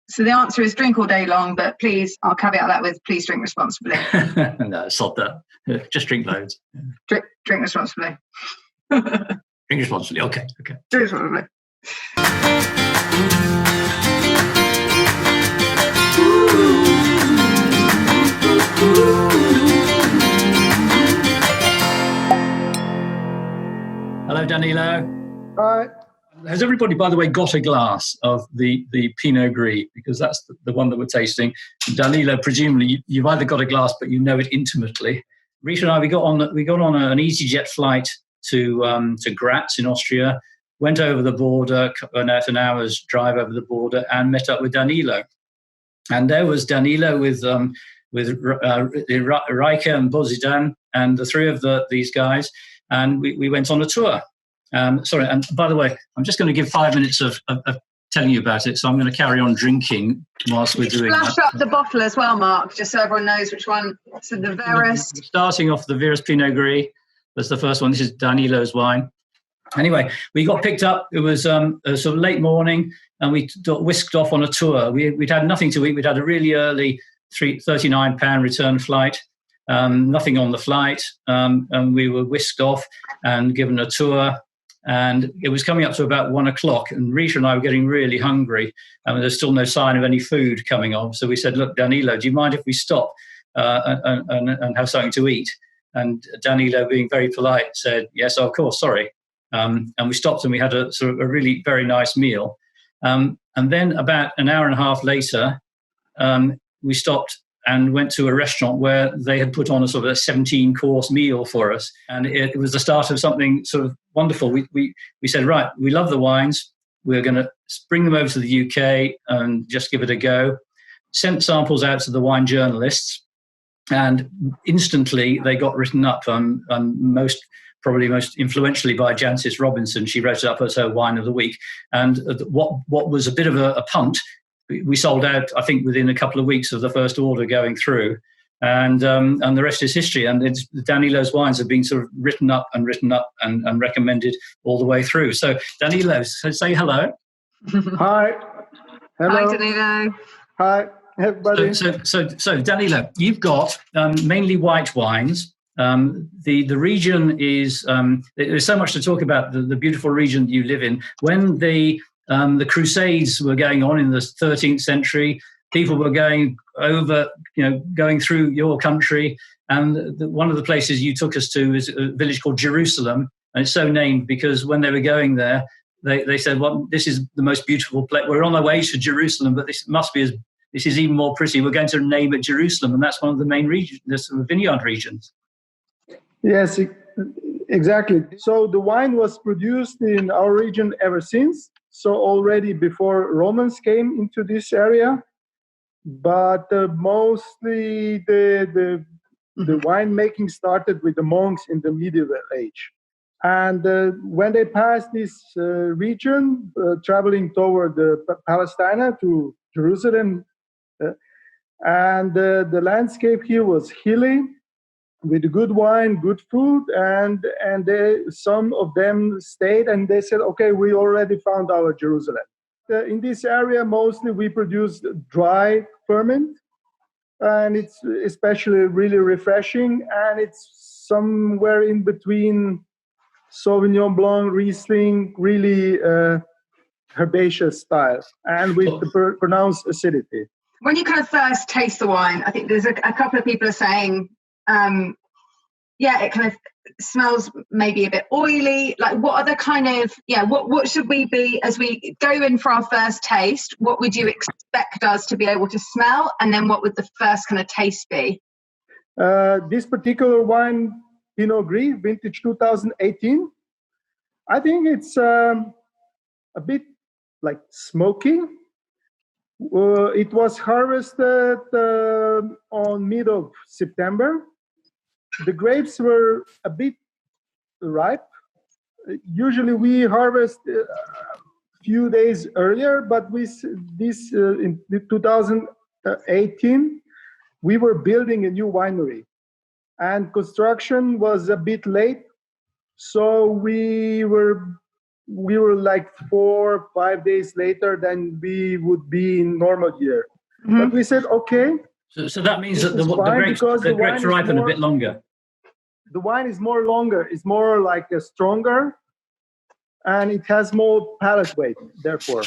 So the answer is drink all day long, but please, I'll caveat that with please drink responsibly. No, sod that. Just drink loads. Drink responsibly. Drink responsibly. Okay. Drink responsibly. Hello, Danilo. Hi. Has everybody, by the way, got a glass of the Pinot Gris? Because that's the one that we're tasting. Danilo, presumably, you've either got a glass, but you know it intimately. Rita and I, we got on an EasyJet flight to Graz in Austria, went over the border, about an hour's drive over the border, and met up with Danilo. And there was Danilo with Reike and Bozidan and the three of these guys, and we went on a tour. Sorry, and by the way, I'm just going to give 5 minutes of telling you about it, so I'm going to carry on drinking whilst we're doing that. Flash up the bottle as well, Mark, just so everyone knows which one. So the Verus. Starting off the Verus Pinot Gris, that's the first one. This is Danilo's wine. Anyway, we got picked up. It was a sort of late morning, and we got whisked off on a tour. We'd had nothing to eat. We'd had a really early £39 return flight, nothing on the flight, and we were whisked off and given a tour. And it was coming up to about 1 o'clock, and Rita and I were getting really hungry, and there's still no sign of any food coming on. So we said, "Look, Danilo, do you mind if we stop and have something to eat?" And Danilo, being very polite, said, "Yes, of course, sorry." And we stopped, and we had a sort of a really very nice meal. And then about an hour and a half later, we stopped and went to a restaurant where they had put on a sort of a 17-course meal for us. And it was the start of something sort of wonderful. We said, right, we love the wines. We're going to bring them over to the UK and just give it a go. Sent samples out to the wine journalists, and instantly they got written up, probably most influentially by Jancis Robinson. She wrote it up as her wine of the week. And what was a bit of a punt, we sold out, I think, within a couple of weeks of the first order going through, and the rest is history. And Danilo's wines have been sort of written up and recommended all the way through. So Danilo, say hello. Hi. Hello. Hi, Danilo. Hi, everybody. So Danilo, you've got mainly white wines. The region is there's so much to talk about. The beautiful region you live in. When the Crusades were going on in the 13th century, people were going over, going through your country. And one of the places you took us to is a village called Jerusalem. And it's so named because when they were going there, they said, well, this is the most beautiful place. We're on our way to Jerusalem, but this is even more pretty. We're going to name it Jerusalem. And that's one of the main regions, the vineyard regions. Yes, exactly. So the wine was produced in our region ever since. So already before Romans came into this area, but mostly the winemaking started with the monks in the medieval age. And when they passed this region, traveling toward Palestine to Jerusalem, and the landscape here was hilly, with good wine, good food, and some of them stayed and they said, okay, we already found our Jerusalem. In this area, mostly we produce dry ferment, and it's especially really refreshing, and it's somewhere in between Sauvignon Blanc, Riesling, really herbaceous style, and with the pronounced acidity. When you kind of first taste the wine, I think there's a couple of people are saying, it kind of smells maybe a bit oily. Like, what are the kind of, what should we be, as we go in for our first taste, what would you expect us to be able to smell? And then what would the first kind of taste be? This particular wine, Pinot Gris, vintage 2018, I think it's a bit like smoky. It was harvested on mid of September. The grapes were a bit ripe. Usually we harvest a few days earlier, but in 2018, we were building a new winery, and construction was a bit late. So we were we were like 4-5 days later than we would be in normal year. But we said, okay. So that means that the grapes ripen a bit longer. The wine is more longer. It's more like a stronger, and it has more palate weight, therefore.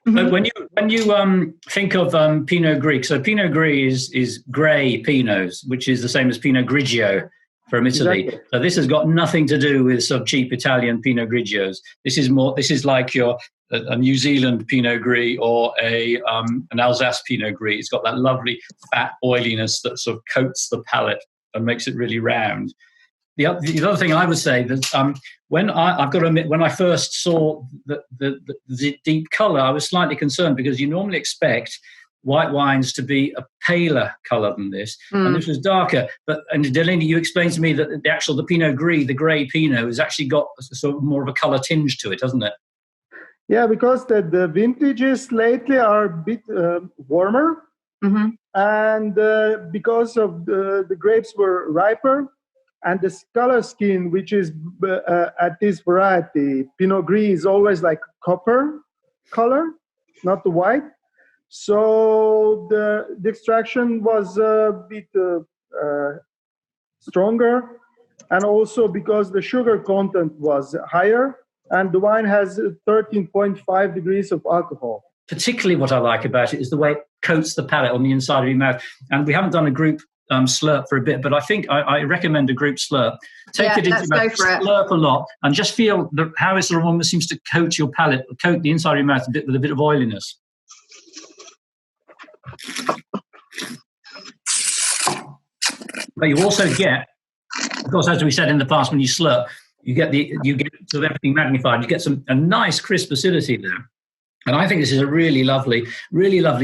But when you think of Pinot Gris, so Pinot Gris is grey Pinots, which is the same as Pinot Grigio from Italy. Exactly. So this has got nothing to do with some cheap Italian Pinot Grigios. This is like a New Zealand Pinot Gris or an Alsace Pinot Gris. It's got that lovely fat oiliness that sort of coats the palate and makes it really round. The other thing I would say that when I've got to admit, when I first saw the deep colour, I was slightly concerned because you normally expect white wines to be a paler colour than this, and this was darker. And Delaney, you explained to me that the Pinot Gris, the grey Pinot, has actually got sort of more of a colour tinge to it, hasn't it? Yeah, because the vintages lately are a bit warmer, and because of the grapes were riper. And the color scheme, which is at this variety, Pinot Gris is always like copper color, not the white. So the extraction was a bit stronger. And also because the sugar content was higher, and the wine has 13.5 degrees of alcohol. Particularly what I like about it is the way it coats the palate on the inside of your mouth. And we haven't done a group slurp for a bit, but I think I recommend a group slurp. Take it into your mouth, slurp a lot, and just feel how it sort of almost seems to coat your palate, coat the inside of your mouth with a bit of oiliness. But you also get, of course, as we said in the past, when you slurp, you get sort of everything magnified. You get a nice crisp acidity there, and I think this is a really lovely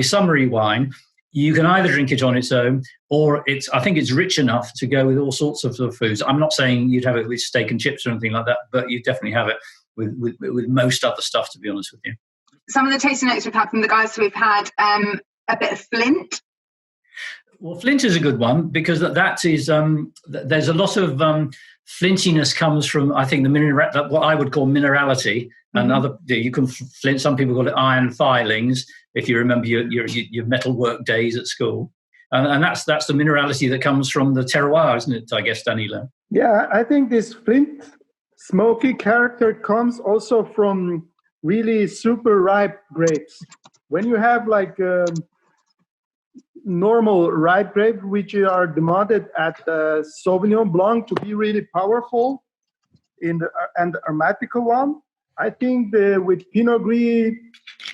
summery wine. You can either drink it on its own, or I think it's rich enough to go with all sorts of foods. I'm not saying you'd have it with steak and chips or anything like that, but you definitely have it with most other stuff, to be honest with you. Some of the tasting notes we've had from the guys, we've had a bit of flint. Well, flint is a good one because that is there's a lot of flintiness comes from, I think, what I would call minerality. And you can flint. Some people call it iron filings. If you remember your metal work days at school, and that's the minerality that comes from the terroir, isn't it? I guess, Danilo. Yeah, I think this flint smoky character comes also from really super ripe grapes. When you have like normal ripe grapes, which are demanded at Sauvignon Blanc to be really powerful and the aromatical one, I think with Pinot Gris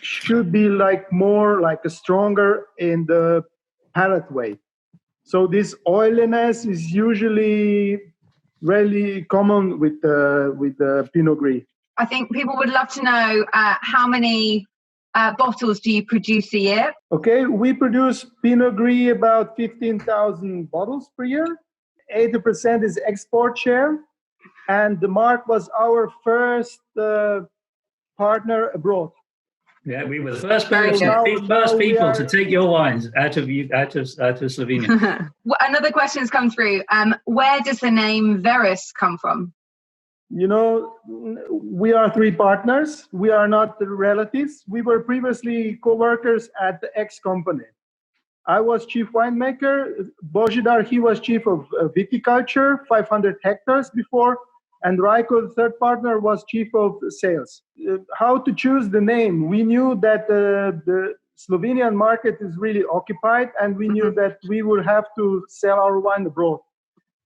should be like more like a stronger in the palate way. So this oiliness is usually really common with the Pinot Gris. I think people would love to know how many bottles do you produce a year? Okay, we produce Pinot Gris about 15,000 bottles per year. 80% is export share. And the Mark was our first partner abroad. Yeah, we were the first people to take your wines out of Slovenia. Another question's come through. Where does the name Verus come from? You know, we are three partners. We are not relatives. We were previously co-workers at the ex-company. I was chief winemaker. Božidar, he was chief of viticulture, 500 hectares before. And Rajko, the third partner, was chief of sales. How to choose the name? We knew that the Slovenian market is really occupied, and we knew that we would have to sell our wine abroad.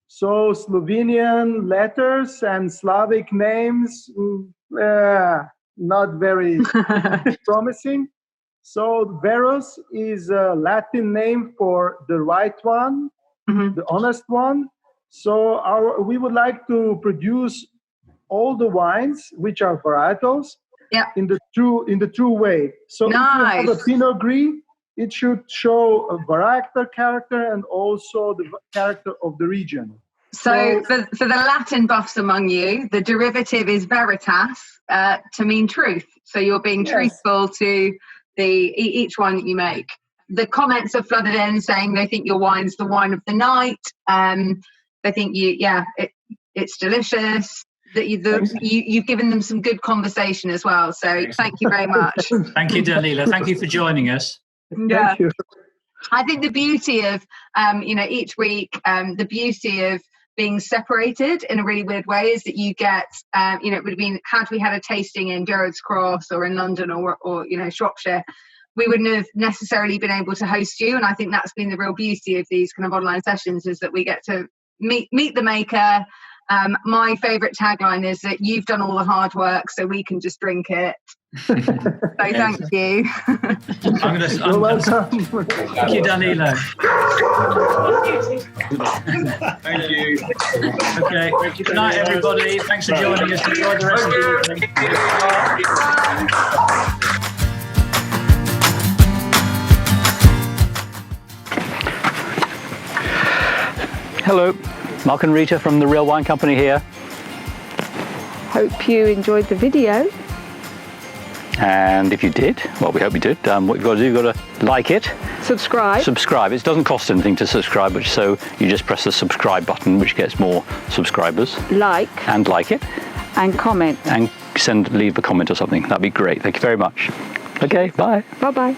So Slovenian letters and Slavic names, not very promising. So Verus is a Latin name for the right one, the honest one. So we would like to produce all the wines, which are varietals, in the true way. So if you have a Pinot Gris, it should show a varietal character and also the character of the region. So for the Latin buffs among you, the derivative is veritas to mean truth. So you're being truthful to each wine that you make. The comments are flooded in saying they think your wine's the wine of the night. They think it's delicious. that you've given them some good conversation as well. So thank you very much. Thank you, Danilo. Thank you for joining us. Yeah. Thank you. I think the beauty of, each week, the beauty of being separated in a really weird way is that you get, it would have been, had we had a tasting in Gerrards Cross or in London or Shropshire, we wouldn't have necessarily been able to host you. And I think that's been the real beauty of these kind of online sessions, is that we get to meet the maker. My favourite tagline is that you've done all the hard work, so we can just drink it. So thank you. You're welcome. Thank you, Danilo. Thank you. Okay. Good night, everybody. Thanks for joining us. Enjoy the rest of the evening. Hello, Mark and Rita from The Real Wine Company here. Hope you enjoyed the video. And if you did, well, we hope you did, what you've got to do, you've got to like it. Subscribe. It doesn't cost anything to subscribe, so you just press the subscribe button, which gets more subscribers. Like. And like it. And comment. And leave a comment or something. That'd be great. Thank you very much. Okay, bye. Bye-bye.